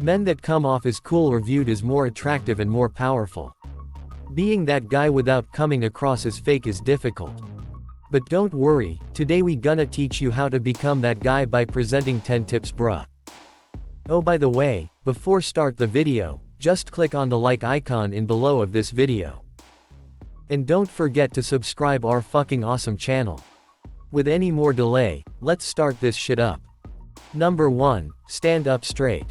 Men that come off as cool are viewed as more attractive and more powerful. Being that guy without coming across as fake is difficult. But don't worry, today we gonna teach you how to become that guy by presenting 10 tips bruh. Oh by the way, before start the video, just click on the like icon in below of this video. And don't forget to subscribe our fucking awesome channel. With any more delay, let's start this shit up. Number 1, stand up straight.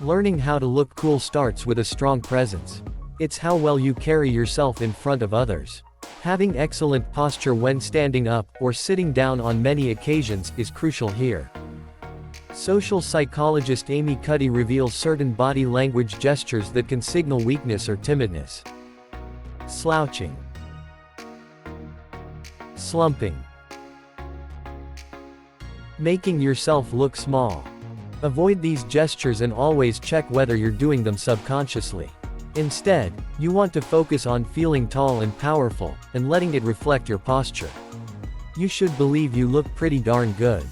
Learning how to look cool starts with a strong presence. It's how well you carry yourself in front of others. Having excellent posture when standing up, or sitting down on many occasions, is crucial here. Social psychologist Amy Cuddy reveals certain body language gestures that can signal weakness or timidness. Slouching. Slumping. Making yourself look small. Avoid these gestures and always check whether you're doing them subconsciously. Instead, you want to focus on feeling tall and powerful, and letting it reflect your posture. You should believe you look pretty darn good.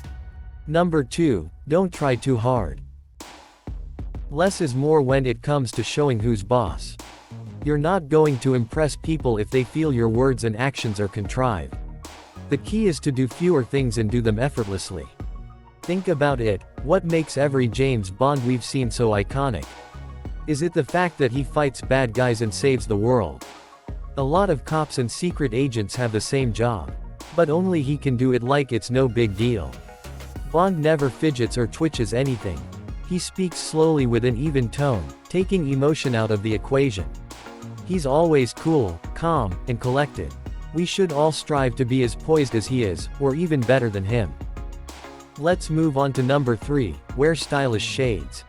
Number 2, don't try too hard. Less is more when it comes to showing who's boss. You're not going to impress people if they feel your words and actions are contrived. The key is to do fewer things and do them effortlessly. Think about it, what makes every James Bond we've seen so iconic? Is it the fact that he fights bad guys and saves the world? A lot of cops and secret agents have the same job. But only he can do it like it's no big deal. Bond never fidgets or twitches anything. He speaks slowly with an even tone, taking emotion out of the equation. He's always cool, calm, and collected. We should all strive to be as poised as he is, or even better than him. Let's move on to number 3, wear stylish shades.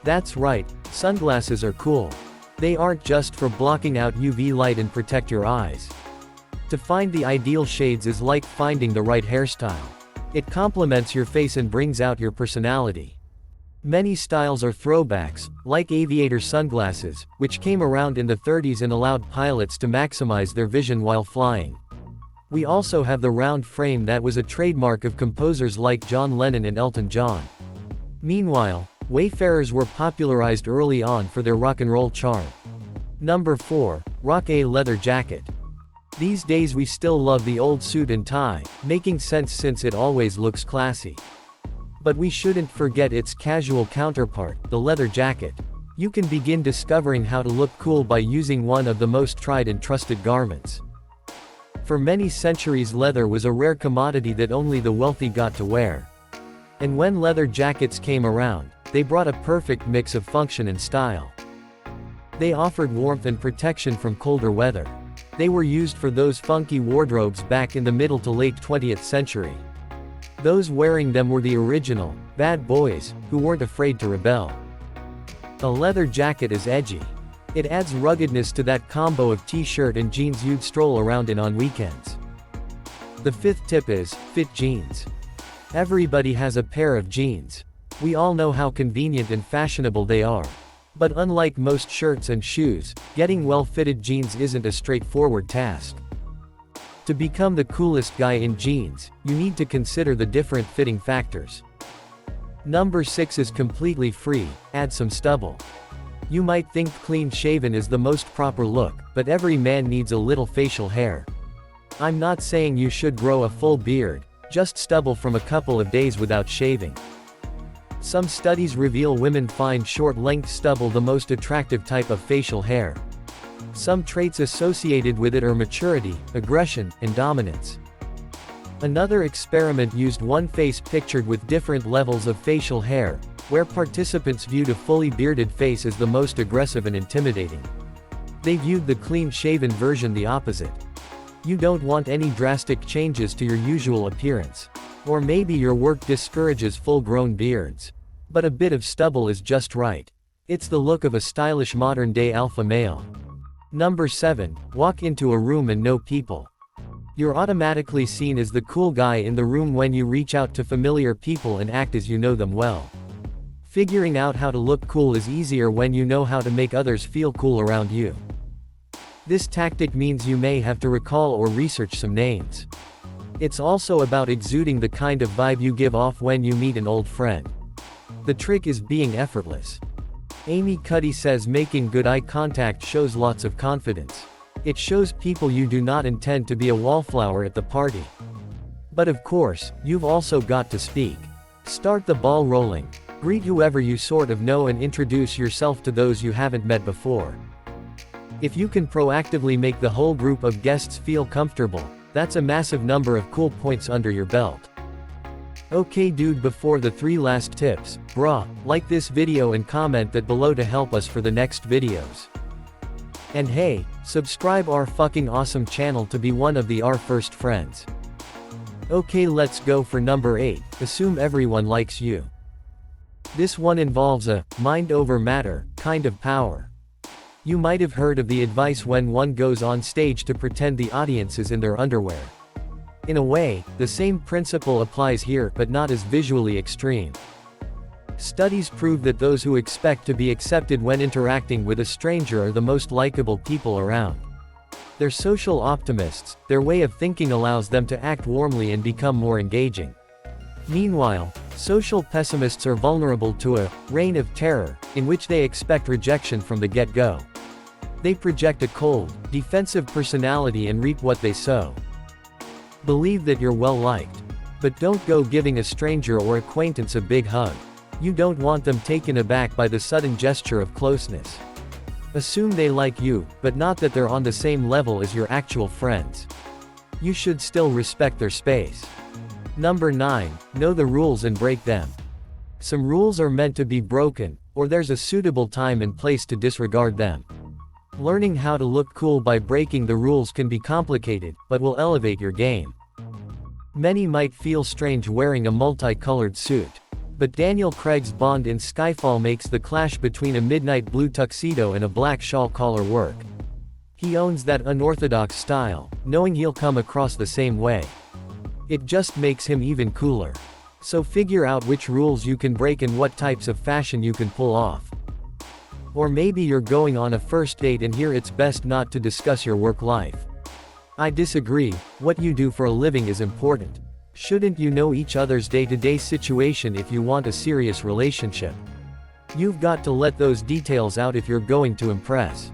That's right, sunglasses are cool. They aren't just for blocking out UV light and protect your eyes. To find the ideal shades is like finding the right hairstyle. It complements your face and brings out your personality. Many styles are throwbacks, like aviator sunglasses, which came around in the 30s and allowed pilots to maximize their vision while flying. We also have the round frame that was a trademark of composers like John Lennon and Elton John. Meanwhile, Wayfarers were popularized early on for their rock and roll charm. Number 4, rock a leather jacket. These days we still love the old suit and tie, making sense since it always looks classy. But we shouldn't forget its casual counterpart, the leather jacket. You can begin discovering how to look cool by using one of the most tried and trusted garments. For many centuries leather was a rare commodity that only the wealthy got to wear. And when leather jackets came around, they brought a perfect mix of function and style. They offered warmth and protection from colder weather. They were used for those funky wardrobes back in the middle to late 20th century. Those wearing them were the original, bad boys, who weren't afraid to rebel. A leather jacket is edgy. It adds ruggedness to that combo of t-shirt and jeans you'd stroll around in on weekends. The 5th tip is, fit jeans. Everybody has a pair of jeans. We all know how convenient and fashionable they are. But unlike most shirts and shoes, getting well-fitted jeans isn't a straightforward task. To become the coolest guy in jeans, you need to consider the different fitting factors. Number 6 is completely free, add some stubble. You might think clean-shaven is the most proper look, but every man needs a little facial hair. I'm not saying you should grow a full beard, just stubble from a couple of days without shaving. Some studies reveal women find short-length stubble the most attractive type of facial hair. Some traits associated with it are maturity, aggression, and dominance. Another experiment used one face pictured with different levels of facial hair, where participants viewed a fully bearded face as the most aggressive and intimidating. They viewed the clean-shaven version the opposite. You don't want any drastic changes to your usual appearance. Or maybe your work discourages full-grown beards. But a bit of stubble is just right. It's the look of a stylish modern-day alpha male. Number 7, walk into a room and know people. You're automatically seen as the cool guy in the room when you reach out to familiar people and act as you know them well. Figuring out how to look cool is easier when you know how to make others feel cool around you. This tactic means you may have to recall or research some names. It's also about exuding the kind of vibe you give off when you meet an old friend. The trick is being effortless. Amy Cuddy says making good eye contact shows lots of confidence. It shows people you do not intend to be a wallflower at the party. But of course, you've also got to speak. Start the ball rolling. Greet whoever you sort of know and introduce yourself to those you haven't met before. If you can proactively make the whole group of guests feel comfortable, that's a massive number of cool points under your belt. Okay dude, before the 3 last tips, brah, like this video and comment that below to help us for the next videos. And hey, subscribe our fucking awesome channel to be one of our first friends. Okay, let's go for number 8, assume everyone likes you. This one involves a mind over matter kind of power. You might have heard of the advice when one goes on stage to pretend the audience is in their underwear. In a way, the same principle applies here, but not as visually extreme. Studies prove that those who expect to be accepted when interacting with a stranger are the most likable people around. They're social optimists, their way of thinking allows them to act warmly and become more engaging. Meanwhile, social pessimists are vulnerable to a reign of terror, in which they expect rejection from the get-go. They project a cold, defensive personality and reap what they sow. Believe that you're well liked. But don't go giving a stranger or acquaintance a big hug. You don't want them taken aback by the sudden gesture of closeness. Assume they like you, but not that they're on the same level as your actual friends. You should still respect their space. Number 9, know the rules and break them. Some rules are meant to be broken, or there's a suitable time and place to disregard them. Learning how to look cool by breaking the rules can be complicated, but will elevate your game. Many might feel strange wearing a multicolored suit. But Daniel Craig's Bond in Skyfall makes the clash between a midnight blue tuxedo and a black shawl collar work. He owns that unorthodox style, knowing he'll come across the same way. It just makes him even cooler. So figure out which rules you can break and what types of fashion you can pull off. Or maybe you're going on a first date and here it's best not to discuss your work life. I disagree, what you do for a living is important. Shouldn't you know each other's day-to-day situation if you want a serious relationship? You've got to let those details out if you're going to impress.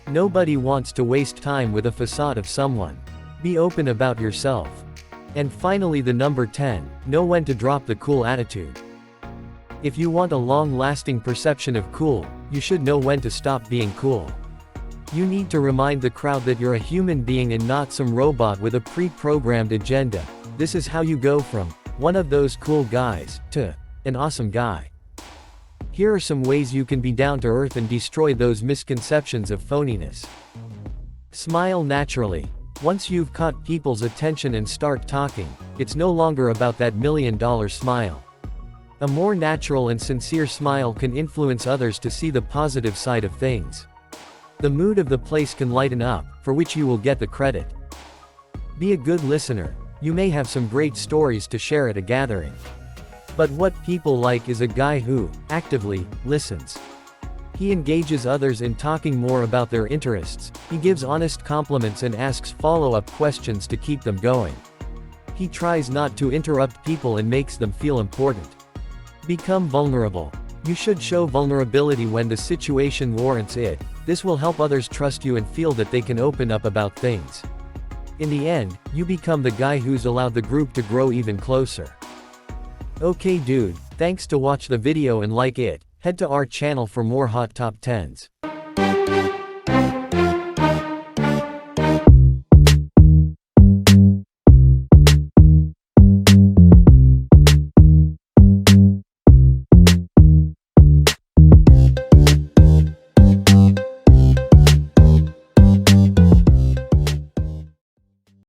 Nobody wants to waste time with a facade of someone. Be open about yourself. And finally, the number 10, know when to drop the cool attitude. If you want a long-lasting perception of cool, you should know when to stop being cool. You need to remind the crowd that you're a human being and not some robot with a pre-programmed agenda. This is how you go from one of those cool guys to an awesome guy. Here are some ways you can be down to earth and destroy those misconceptions of phoniness. Smile naturally. Once you've caught people's attention and start talking, it's no longer about that $1 million smile. A more natural and sincere smile can influence others to see the positive side of things. The mood of the place can lighten up, for which you will get the credit. Be a good listener. You may have some great stories to share at a gathering. But what people like is a guy who actively listens. He engages others in talking more about their interests, he gives honest compliments and asks follow-up questions to keep them going. He tries not to interrupt people and makes them feel important. Become vulnerable. You should show vulnerability when the situation warrants it. This will help others trust you and feel that they can open up about things. In the end, you become the guy who's allowed the group to grow even closer. Okay dude, thanks to watch the video and like it. Head to our channel for more hot top 10s.